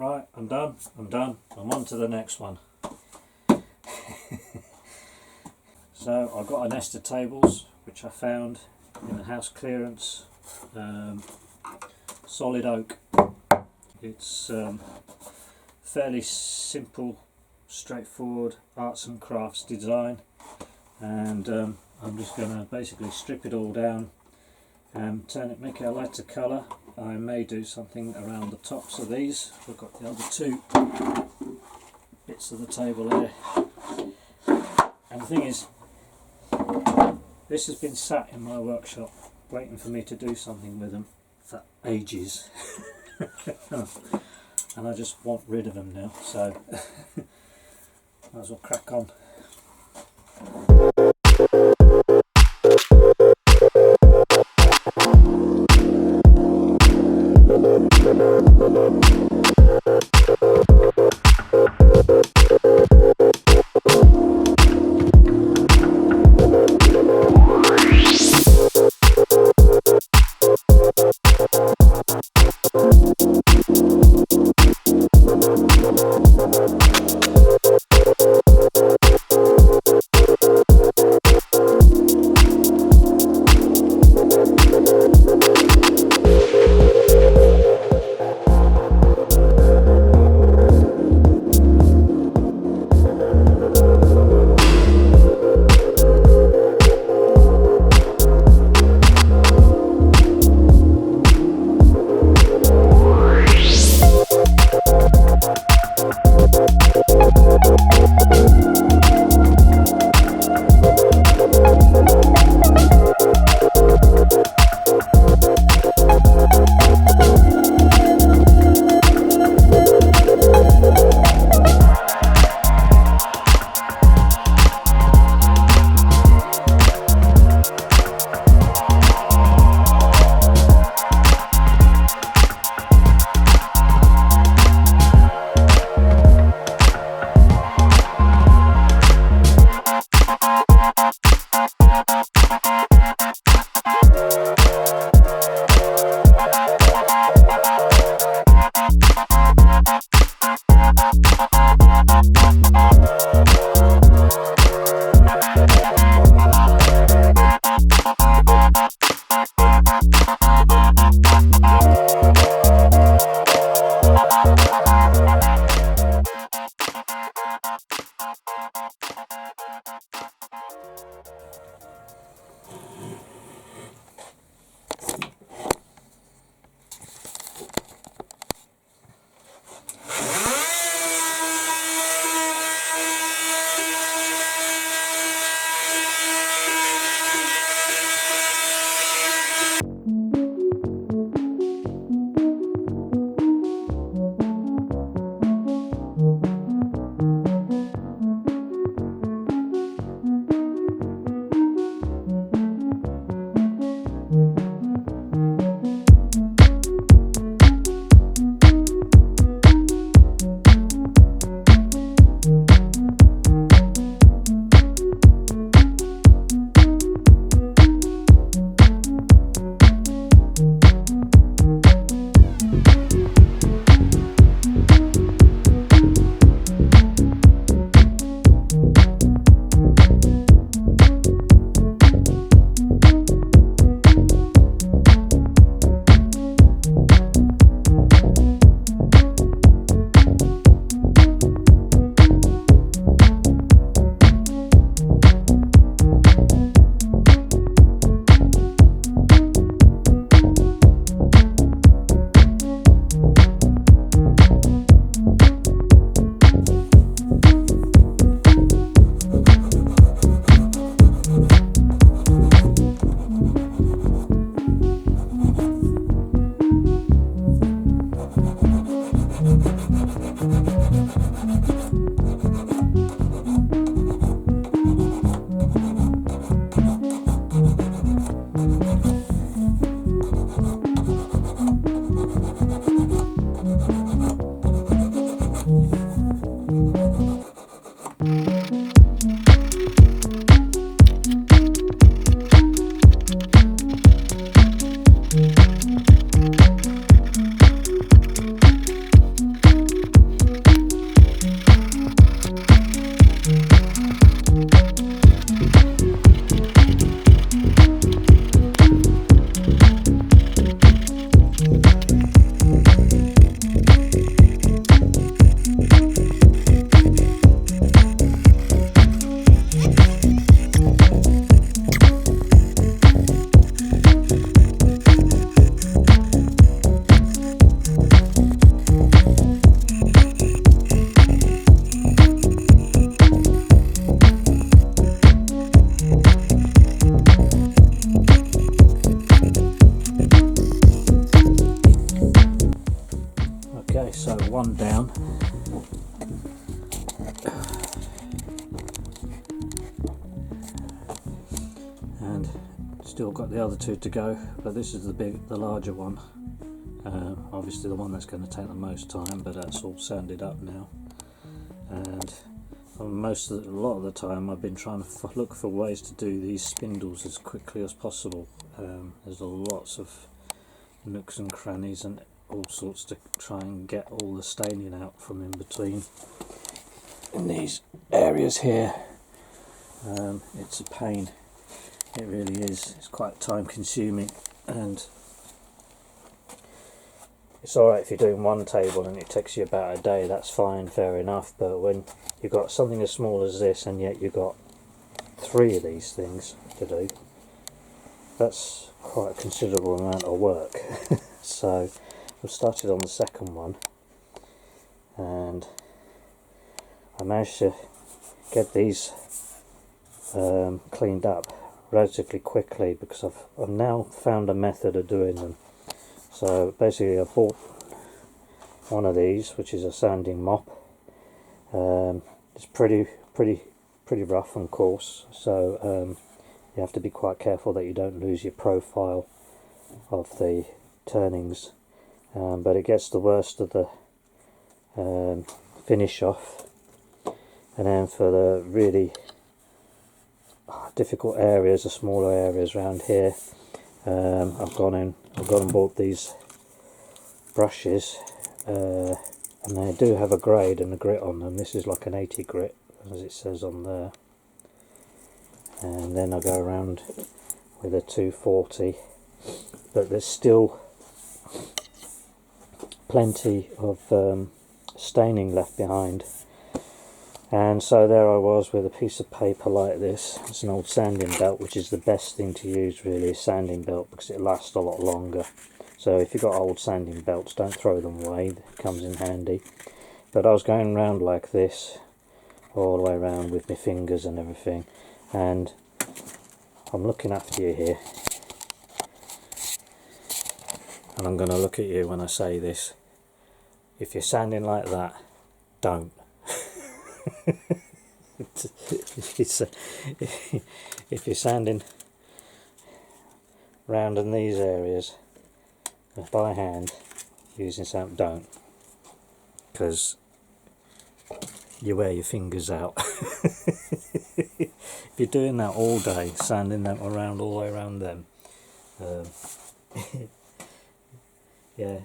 Right, I'm done, I'm on to the next one. So I've got a nest of tables which I found in the house clearance, solid oak. It's fairly simple, straightforward arts and crafts design, and I'm just going to basically strip it all down and make it a lighter colour. I may do something around the tops of these. We've got the other two bits of the table there, and the thing is, this has been sat in my workshop waiting for me to do something with them for ages. And I just want rid of them now, so might as well crack on. and still got the other two to go, but this is the larger one. Obviously the one that's going to take the most time, but that's all sanded up now. And a lot of the time I've been trying to look for ways to do these spindles as quickly as possible. There's lots of nooks and crannies and all sorts to try and get all the staining out from in between in these areas here. It's a pain, it really is. It's quite time consuming, and it's alright if you're doing one table and it takes you about a day, that's fine, fair enough, but when you've got something as small as this and yet you've got 3 of these things to do, that's quite a considerable amount of work. So I've started on the second one, and I managed to get these cleaned up relatively quickly because I've now found a method of doing them. So basically I bought one of these, which is a sanding mop. It's pretty rough and coarse, so you have to be quite careful that you don't lose your profile of the turnings, but it gets the worst of the finish off. And then for the really difficult areas, the smaller areas around here, I've gone and bought these brushes, and they do have a grade and a grit on them. This is like an 80 grit, as it says on there, and then I go around with a 240, but there's still plenty of staining left behind. And so there I was with a piece of paper like this. It's an old sanding belt, which is the best thing to use really, a sanding belt, because it lasts a lot longer. So if you've got old sanding belts, don't throw them away, it comes in handy. But I was going around like this, all the way around with my fingers and everything, and I'm looking after you here, and I'm going to look at you when I say this. If you're sanding like that, don't. If you're sanding round in these areas by hand using something, don't, because you wear your fingers out. If you're doing that all day, sanding them around all the way around them, yeah,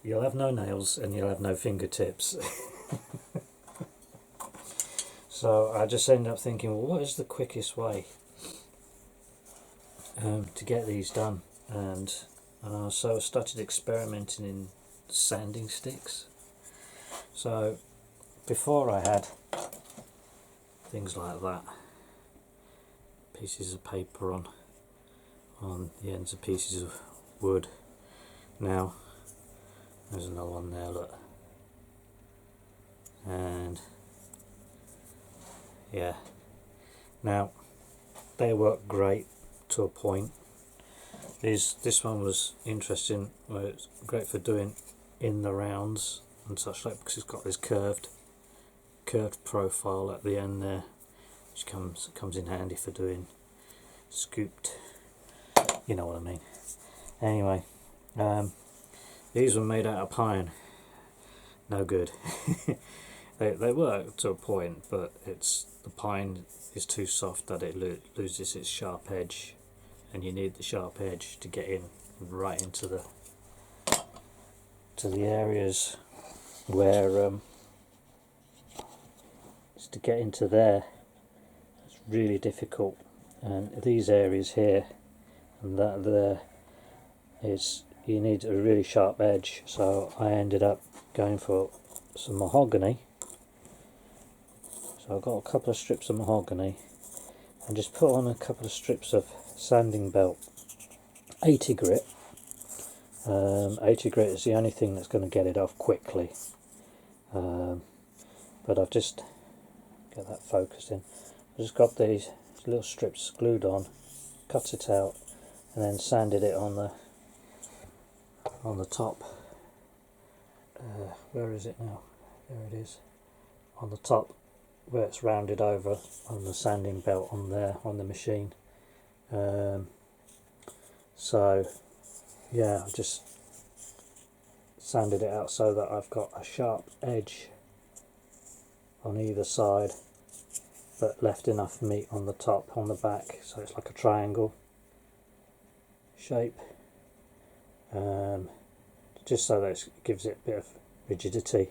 you'll have no nails and you'll have no fingertips. So I just ended up thinking, well, what is the quickest way to get these done? And so I started experimenting in sanding sticks. So before I had things like that, pieces of paper on the ends of pieces of wood. Now there's another one there, look, and yeah, now they work great to a point. This one was interesting, where it's great for doing in the rounds and such like, because it's got this curved profile at the end there, which comes in handy for doing scooped, you know what I mean. Anyway, these were made out of pine, no good. They work to a point, but the pine is too soft that it loses its sharp edge, and you need the sharp edge to get in right into the areas where to get into there. It's really difficult, and these areas here and that there, you need a really sharp edge. So I ended up going for some mahogany. So I've got a couple of strips of mahogany and just put on a couple of strips of sanding belt 80 grit. 80 grit is the only thing that's going to get it off quickly, but I've just get that focused in. I've just got these little strips glued on, cut it out, and then sanded it on the top. Where is it now? There it is, on the top, where it's rounded over on the sanding belt on there on the machine. So yeah, I just sanded it out so that I've got a sharp edge on either side, but left enough meat on the top, on the back, so it's like a triangle shape, just so that it gives it a bit of rigidity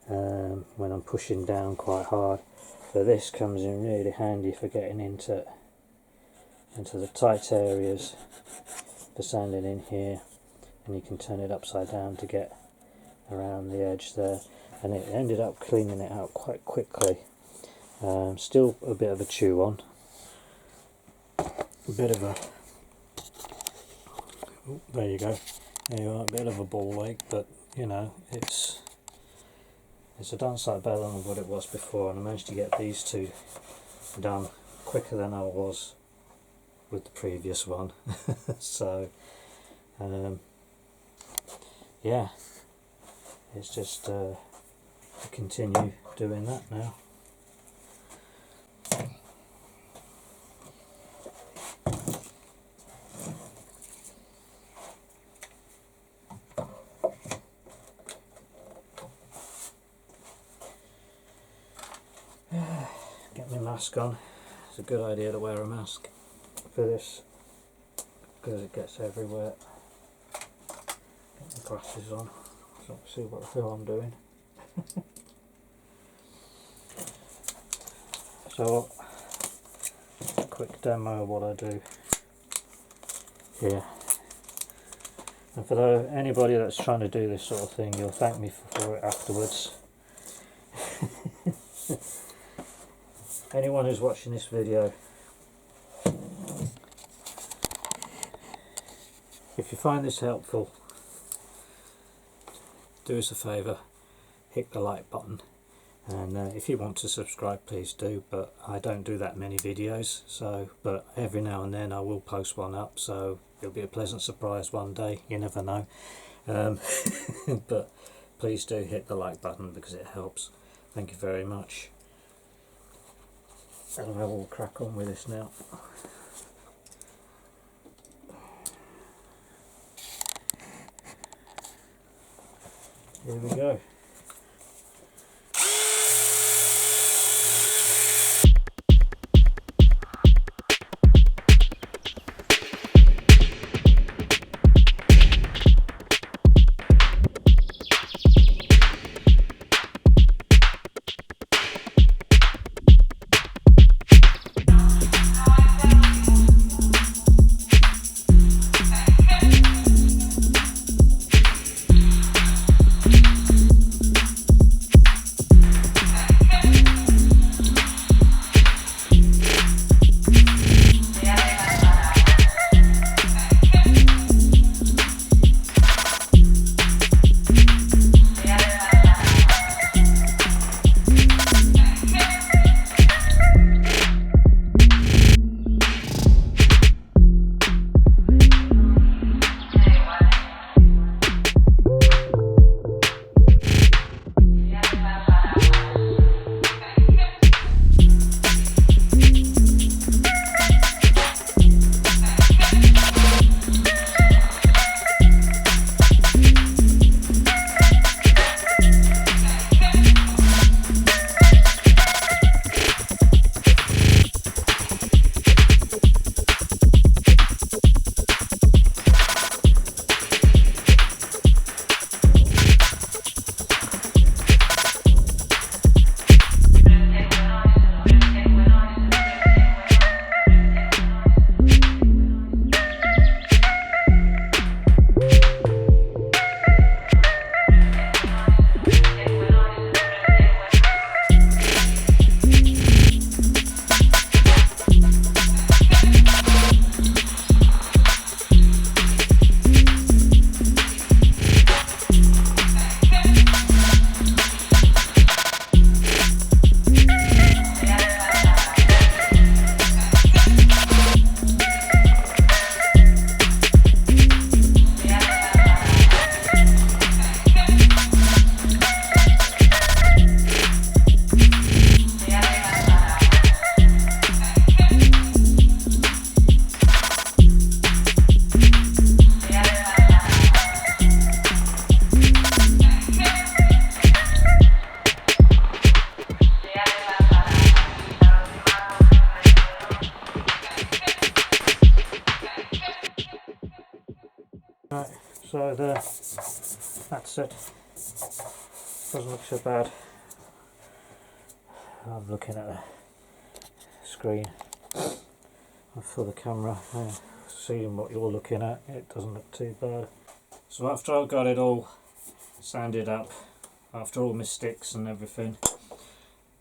when I'm pushing down quite hard. So this comes in really handy for getting into the tight areas, for sanding in here, and you can turn it upside down to get around the edge there, and it ended up cleaning it out quite quickly. Still a bit of a chew on, a bit of a, oh, there you go, there you are, a bit of a ball leg, but you know, it's a done sight better than what it was before, and I managed to get these two done quicker than I was with the previous one. So yeah, it's just to continue doing that now. Get my mask on. It's a good idea to wear a mask for this because it gets everywhere. Get my glasses on so I see what the hell I'm doing. So, a quick demo of what I do here. And for anybody that's trying to do this sort of thing, you'll thank me for it afterwards. Anyone who's watching this video, if you find this helpful, do us a favour, hit the like button, and if you want to subscribe, please do, but I don't do that many videos, so but every now and then I will post one up, so it'll be a pleasant surprise one day, you never know. But please do hit the like button because it helps. Thank you very much. And I will crack on with this now. Here we go. Right, so there, that's it. Doesn't look so bad. I'm looking at the screen for the camera, seeing what you're looking at. It doesn't look too bad. So after I've got it all sanded up, after all my sticks and everything,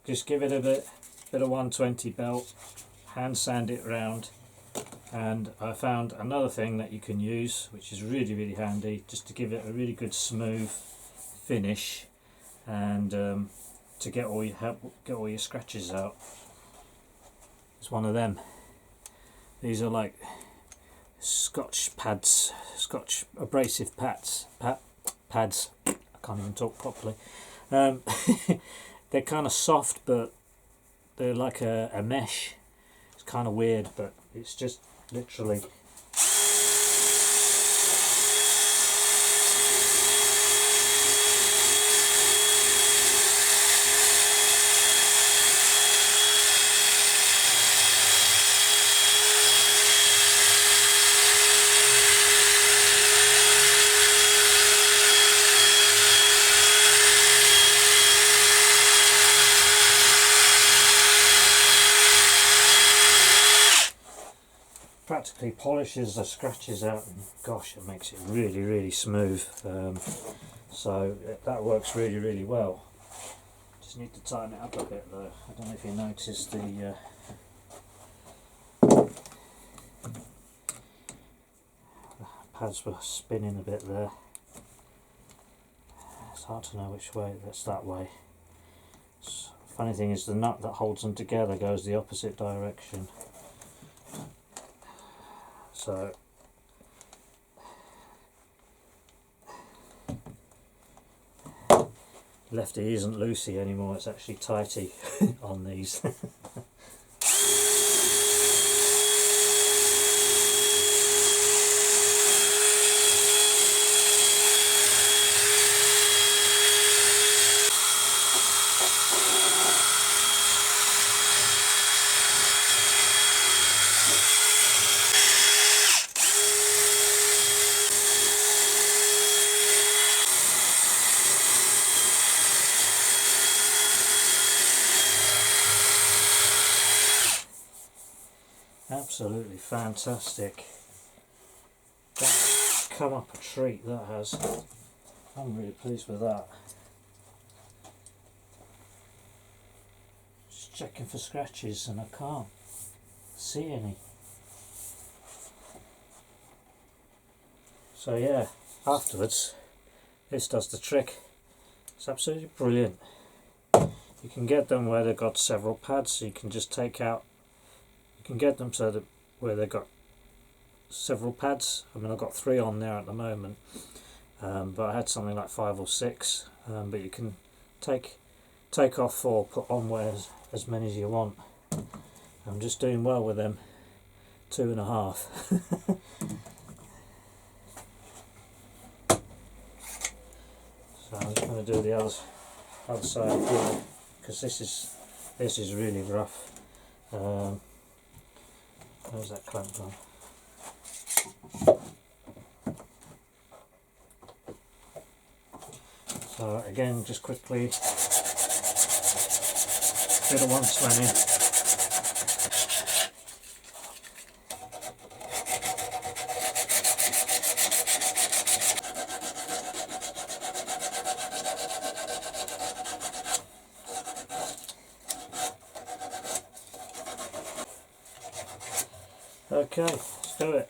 just give it a bit of 120 belt, hand sand it round, and I found another thing that you can use, which is really handy, just to give it a really good smooth finish, and to get all your scratches out. It's one of them. These are like Scotch abrasive pads. I can't even talk properly. They're kind of soft, but they're like a mesh. It's kind of weird, but it's just literally practically polishes the scratches out, and gosh, it makes it really smooth. So that works really well. Just need to tighten it up a bit though. I don't know if you noticed the pads were spinning a bit there. It's hard to know which way. That's that way. Funny thing is, the nut that holds them together goes the opposite direction. So lefty isn't loosey anymore, it's actually tighty on these. Absolutely fantastic. That's come up a treat, that has. I'm really pleased with that. Just checking for scratches and I can't see any. So yeah, afterwards this does the trick. It's absolutely brilliant. You can get them where they've got several pads, so you can just take out, you can get them so that where they've got several pads. I mean, I've got 3 on there at the moment, but I had something like 5 or 6, but you can take off 4, put on as many as you want. I'm just doing well with them 2.5. So I'm just going to do the other side here, because this is really rough. Where's that clamp gone? So again, just quickly, bit of 120. Okay, let's do it.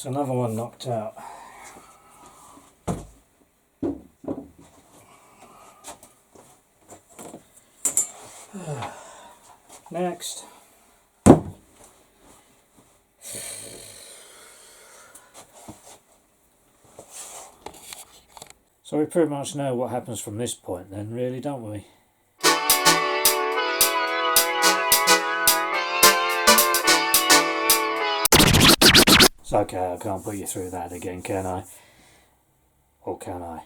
That's another one knocked out. Next. So we pretty much know what happens from this point then, really, don't we? It's okay, I can't put you through that again, can I? Or can I?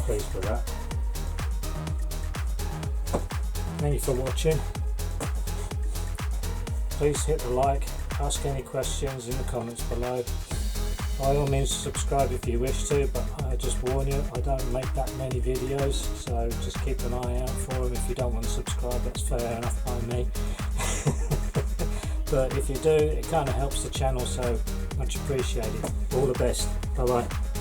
pleased with that. Thank you for watching. Please hit the like, ask any questions in the comments below. By all means subscribe if you wish to, but I just warn you, I don't make that many videos, so just keep an eye out for them. If you don't want to subscribe, that's fair enough by me. But if you do, it kind of helps the channel, so much appreciated. All the best. Bye bye.